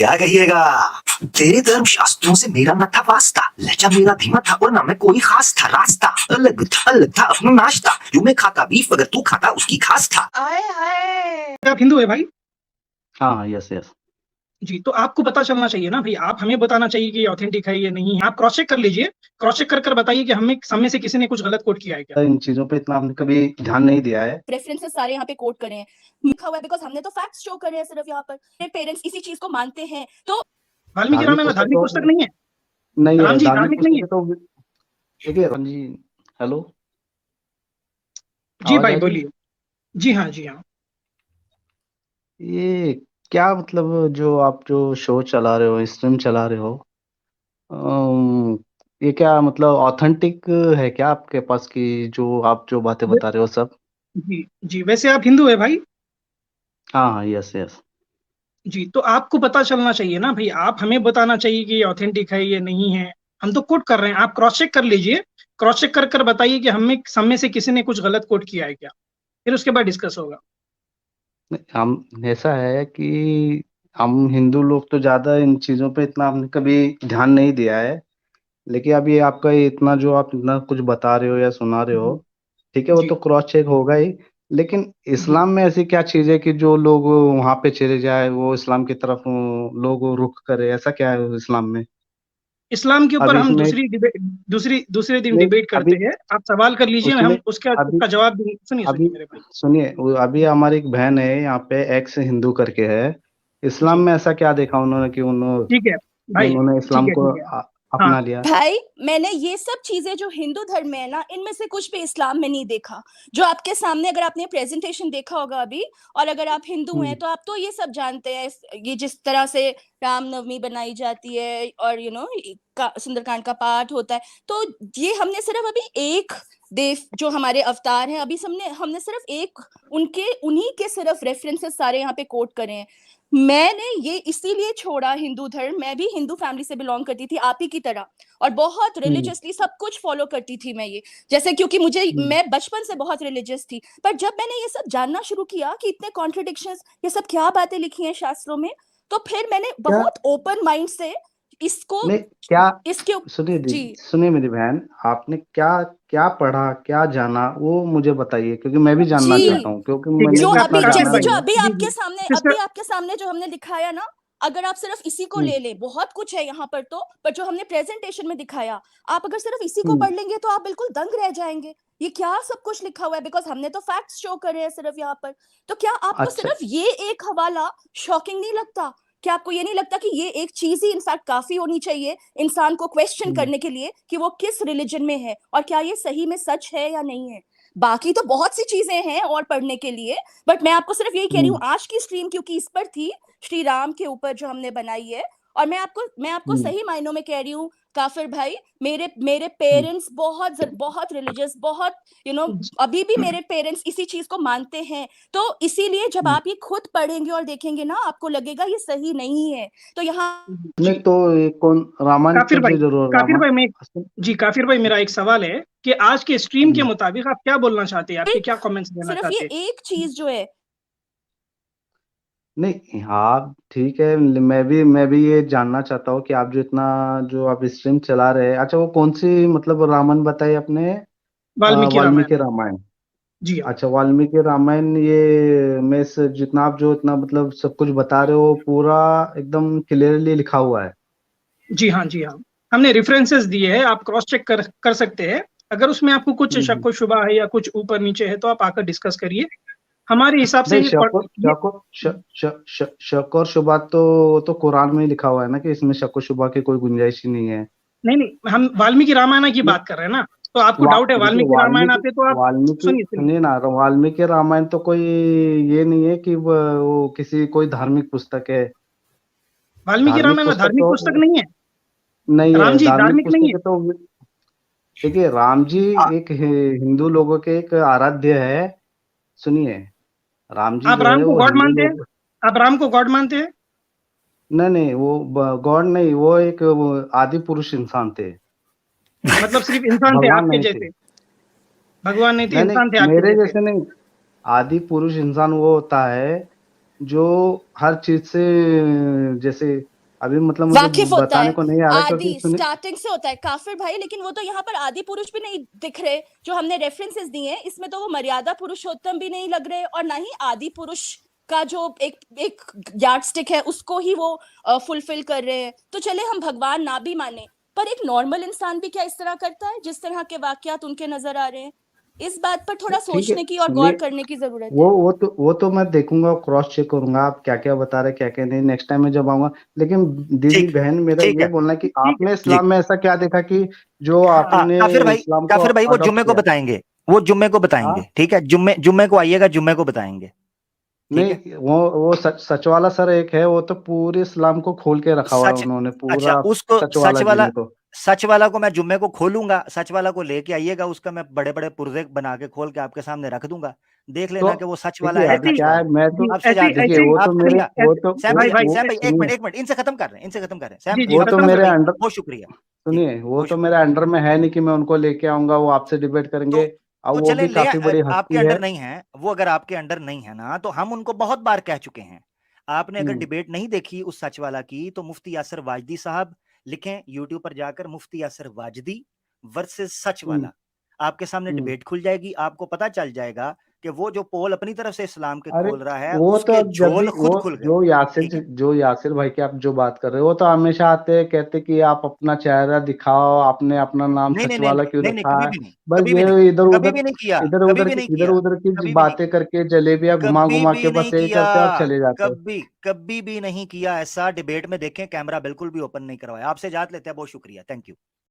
क्या कहिएगा, तेरे धर्म शास्त्रों से मेरा न था वास्ता, लहजा मेरा धीमा था और ना मैं कोई खास था, रास्ता अलग था अपना नाश्ता, यूं मैं खाता बीफ अगर तू खाता उसकी खास था। आए हाय। आप हिंदू है भाई? हाँ, यस यस। जी, तो आपको पता चलना चाहिए ना भाई, आप हमें बताना चाहिए कि ये ऑथेंटिक है या नहीं है। आप क्रॉस चेक कर लीजिए, क्रॉस चेक कर बताइए कि हम में से किसी ने कुछ गलत कोट किया है क्या? इन चीजों पे इतना हमने कभी ध्यान नहीं दिया है। रेफरेंसेस सारे यहाँ पे कोट करे हैं, लिखा हुआ है, बिकॉज हमने तो फैक्ट्स शो करे हैं सिर्फ यहाँ पर। मेरे पेरेंट्स इसी चीज को मानते हैं, तो वाल्मीकि रामायण में धार्मिक पुस्तक नहीं है? नहीं राम है, जी धार्मिक धार्मिक नहीं है? पुस्तकें तो देखिए राम जी। हेलो, जी आवाज भाई आ रही है? बोलिए। जी हाँ, जी हाँ। ये क्या मतलब जो शो चला रहे हो, स्ट्रीम चला रहे हो, ये क्या मतलब ऑथेंटिक है क्या आपके पास कि जो बातें बता रहे हो सब? जी जी, वैसे आप हिंदू है भाई? हाँ हाँ, यस यस। जी, तो आपको पता चलना चाहिए ना भाई, आप हमें बताना चाहिए कि ये ऑथेंटिक है या नहीं है। हम तो कोट कर रहे हैं, आप क्रॉस चेक कर लीजिए, क्रॉस चेक कर बताइए कि हम में से किसी ने कुछ गलत कोट किया है क्या, फिर उसके बाद डिस्कस होगा। हम ऐसा है कि हम हिंदू लोग तो ज्यादा इन चीजों पे इतना हमने कभी ध्यान नहीं दिया है। लेकिन अब ये आपका ये इतना जो आप इतना कुछ बता रहे हो या सुना रहे हो, जी ठीक है, वो जी तो क्रॉस चेक होगा ही। लेकिन जी। इस्लाम में ऐसी क्या चीज है कि जो लोग वहां पे चले जाए, वो इस्लाम की तरफ लोग रुख करे, ऐसा क्या है इस्लाम में? इस्लाम के ऊपर अभी हम इसमें दूसरे दिन नहीं, डिबेट करते अभी हैं। आप सवाल कर लीजिए, उसमें हम उसका अभी उसका जवाब देंगे। सुनिए अभी सुनिए मेरे भाई। सुनिए, अभी हमारी एक बहन है यहाँ पे, एक्स हिंदू करके है। इस्लाम जी में ऐसा क्या देखा उन्होंने कि ठीक है कि भाई, उन्होंने ठीक इस्लाम है को ठीक है। हाँ, अपना लिया? भाई मैंने ये सब चीजें जो हिंदू धर्म में है ना, इनमें से कुछ भी इस्लाम में नहीं देखा। जो आपके सामने, अगर आपने प्रेजेंटेशन देखा होगा अभी, और अगर आप हिंदू हैं हम्म, तो आप तो ये सब जानते हैं। ये जिस तरह से रामनवमी बनाई जाती है और सुंदरकांड का पाठ होता है, तो ये हमने सिर्फ अभी एक देव जो हमारे अवतार हैं, अभी हमने सिर्फ एक उनके उन्हीं के सिर्फ रेफरेंसेस सारे यहाँ पे कोट करे हैं। मैंने ये इसीलिए छोड़ा हिंदू धर्म। मैं भी हिंदू फैमिली से बिलोंग करती थी, आप ही की तरह, और बहुत हम्म, रिलीजियसली सब कुछ फॉलो करती थी मैं ये। जैसे क्योंकि हम्म। मैं बचपन से बहुत रिलीजियस थी, पर जब मैंने ये सब जानना शुरू किया कि इतने कॉन्ट्रडिक्शंस, ये सब क्या बातें लिखी हैं शास्त्रों में, तो फिर मैंने क्या? बहुत ओपन माइंड से इसको नहीं, क्या? इसके सुनिए जी सुनिए मेरी बहन, आपने क्या क्या पढ़ा, क्या जाना, वो मुझे बताइए, क्योंकि मैं भी जानना जी चाहता हूँ, क्योंकि ठीक है। मैंने जो भी उतना अभी काफिर जाना जैसे भाई, जो नहीं है। अभी जी जी। आपके सामने सिस्टर, जो हमने दिखाया ना, अगर आप सिर्फ इसी को हम्म, ले लें, बहुत कुछ है यहाँ पर तो, पर जो हमने प्रेजेंटेशन में दिखाया, आप अगर सिर्फ इसी को हम्म, पढ़ लेंगे तो आप बिल्कुल दंग रह जाएंगे। ये क्या सब कुछ लिखा हुआ है, बिकॉज हमने तो फैक्ट्स शो करे हैं सिर्फ यहाँ पर। तो क्या आपको अच्छा। सिर्फ ये एक हवाला शॉकिंग नहीं लगता? क्या आपको ये नहीं लगता कि ये एक चीज ही इनफैक्ट काफी होनी चाहिए इंसान को क्वेश्चन हम्म, करने के लिए कि वो किस रिलीजन में है और क्या ये सही में सच है या नहीं है? बाकी तो बहुत सी चीजें हैं और पढ़ने के लिए, बट मैं आपको सिर्फ यही कह रही हूँ, हम्म, आज की स्ट्रीम क्योंकि इस पर थी, श्री राम के ऊपर जो हमने बनाई है। और मैं आपको हम्म, सही मायनों में कह रही हूँ काफिर भाई, मेरे मेरे हम्म, पेरेंट्स बहुत रिलीजियस, बहुत अभी भी मेरे पेरेंट्स इसी चीज को मानते हैं। तो इसीलिए जब हम्म। आप ये खुद पढ़ेंगे और देखेंगे ना, आपको लगेगा ये सही नहीं है। तो यहाँ नहीं जी तो ये कौन रामायण काफिर तो भाई, जो जरूर काफिर भाई मैं सुन- जी काफिर भाई, मेरा एक सवाल है कि आज के स्ट्रीम के हम्म, मुताबिक आप क्या बोलना चाहते हैं, आपके क्या कमेंट्स देना सिर्फ ये चाहते हैं? एक चीज जो है, नहीं, हाँ ठीक है। मैं भी ये जानना चाहता हूँ कि आप जो आप स्ट्रीम चला रहे हैं, अच्छा वो कौन सी मतलब रामायण बताइए आपने? वाल्मीकि रामायण। वाल्मीकि रामायण। जी हाँ। अच्छा, वाल्मीकि रामायण, ये में से जितना आप जो इतना मतलब सब कुछ बता रहे हो, पूरा एकदम क्लियरली लिखा हुआ है? जी हाँ, जी हाँ। हमने रेफरेंसेस दिए हैं, आप क्रॉस चेक कर सकते हैं। अगर उसमें आपको कुछ हम्म। शक व शुबा है या कुछ ऊपर नीचे है तो आप आकर डिस्कस करिए। हमारे हिसाब से नहीं, ये शक और शुबा तो वो तो कुरान में ही लिखा हुआ है ना, कि इसमें शक और शुबा की कोई गुंजाइश ही नहीं है। नहीं नहीं, हम वाल्मीकि रामायण की नहीं, बात कर रहे हैं ना, तो आपको डाउट है देखिए वाल्मीकि रामायण वाल्मीकि आते तो आप वाल्मीकि सुनिए सुनिए। सुनिए ना, वाल्मीकि रामायण तो कोई ये नहीं है कि वो किसी कोई धार्मिक पुस्तक है। वाल्मीकि धार्मिक रामायण पुस्तक धार्मिक तो पुस्तक नहीं है? नहीं राम है, जी धार्मिक धार्मिक नहीं पुस्तक है? है तो देखिए राम जी एक हिंदू लोगों के एक आराध्य है। सुनिए, राम जी आप जो राम है को वो गॉड हिंदू मानते हैं? लोग। आप राम को गॉड मानते हैं? नहीं नहीं, वो गॉड नहीं, वो एक वो आदि पुरुष इंसान थे। मतलब सिर्फ इंसान थे भगवान आपके नहीं थे। जैसे? भगवान नहीं थे, नहीं नहीं, इंसान थे आपके मेरे जैसे? जैसे नहीं। आदि पुरुष इंसान वो होता है जो हर चीज से, जैसे अभी मतलब मुझे वाकिफ होता बताने है, को नहीं आ रहा, क्योंकि आदि स्टार्टिंग से होता है काफिर भाई, लेकिन वो तो यहाँ पर आदि पुरुष भी नहीं दिख रहे जो हमने रेफरेंसेस दिए हैं, इसमें तो वो मर्यादा पुरुषोत्तम भी नहीं लग रहे और ना ही आदि पुरुष का जो एक यार्ड स्टिक है उसको ही वो फुलफिल कर रहे हैं। तो चले हम भगवान ना भी माने, पर एक नॉर्मल इंसान भी क्या इस तरह करता है जिस तरह के वाकयात उनके नजर आ रहे हैं? इस बात पर थोड़ा ठीक है, सोचने की और सुनिए, गौर करने की जरूरत है। वो तो मैं देखूंगा, क्रॉस चेक करूंगा आप क्या क्या बता रहे, क्या क्या नहीं, नेक्स्ट टाइम में जब आऊंगा। लेकिन दीदी ठीक बहन, मेरा ठीक ये है बोलना है कि ठीक है आपने ठीक इस्लाम में ऐसा क्या देखा कि जो आपने इस्लाम को काफिर भाई वो अडॉप्ट जुम्मे को किया? बताएंगे, वो जुम्मे को बताएंगे, हाँ, ठीक है, जुम्मे को आइएगा, जुम्मे को बताएंगे, ठीक है। नहीं, वो सच वाला सर एक है, वो तो पूरे इस्लाम को खोल के रखा हुआ है सच, उन्होंने, अच्छा पूरा उसको सच वाला जी में तो। सच वाला को मैं जुम्मे को खोलूंगा, सच वाला को लेके आइएगा, उसका मैं बड़े बड़े पुर्जे बना के खोल के आपके सामने रख दूंगा, देख तो लेना कि वो सच वाला देखिए है ऐसे या ही झूठ क्या वाला है, मैं है। तो आपसे ऐसे याद ऐसे देखिए, ही वो तो आपसे मेरे, भैया वो तो सैम भाई भैया भाई सैम भाई एक सुनिए, मिनट एक मिनट, इनसे खत्म कर रहे हैं, इनसे खत्म कर रहे हैं, सैम जी जी वो तो खत्म काफिर मेरे करो। भाई अंडर, बहुत शुक्रिया, ठीक है सुनिए, वो बहुत तो शुक्रिया। मेरे अंडर में है नहीं कि मैं उनको लेके आऊंगा, वो आपसे डिबेट तो करेंगे। अब तो वो चले भी ले काफी बड़ी आपके हस्ती है। अंडर नहीं है वो, अगर आपके अंडर नहीं है ना, तो हम उनको बहुत बार कह चुके हैं। आपने अगर हम्म डिबेट नहीं देखी उस सच वाला की, तो मुफ्ती यासर वाजदी साहब लिखें यूट्यूब पर जाकर, मुफ्ती यासर वाजदी वर्सेस सच हम्म वाला, आपके सामने हम्म। डिबेट खुल जाएगी, आपको पता चल जाएगा कि वो जो पोल अपनी तरफ से इस्लाम के अरे खोल रहा है, वो तो उसके जब भी झोल वो खुद खुल गए, जो यासिर ठीक है। जो यासिर भाई की आप जो बात कर रहे हो, वो तो हमेशा आते हैं, कहते कि आप अपना चेहरा दिखाओ, आपने अपना नाम नहीं नहीं सच नहीं वाला नहीं क्यों नहीं नहीं, रखा कभी है। भी नहीं, बस कभी भी नहीं, ये इधर कभी उधर भी नहीं किया, इधर कभी उधर भी की नहीं इधर किया, उधर की कभी भी नहीं, बातें करके, जलेबियां घुमा कभी घुमा के भी नहीं बस यही किया, करते और चले जाते हैं। कभी कभी भी नहीं किया ऐसा। डिबेट में देखें, कैमरा बिल्कुल भी ओपन नहीं करवाया। आपसे इजाजत लेते हैं, बहुत शुक्रिया, थैंक यू।